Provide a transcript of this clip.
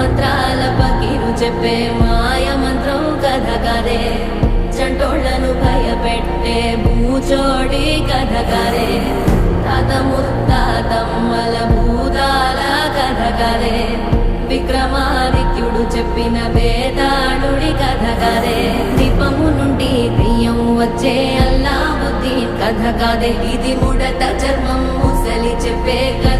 మంత్రాల పకీరు చెప్పే మాయ మంత్రం కథ కదే చంటోళ్లను భయపెట్టే భూచోడి కథ కదే తాత ముత్తాతమ్మల భూతాల కథ కదే విక్రమాదిత్యుడు చెప్పిన వేదాళుడి కథ కదే దీపము నుండి దెయ్యం వచ్చే అల్లావుద్దీన్ కథ కాదే ఇది ముడత చర్మం ముసలి చెప్పే కథ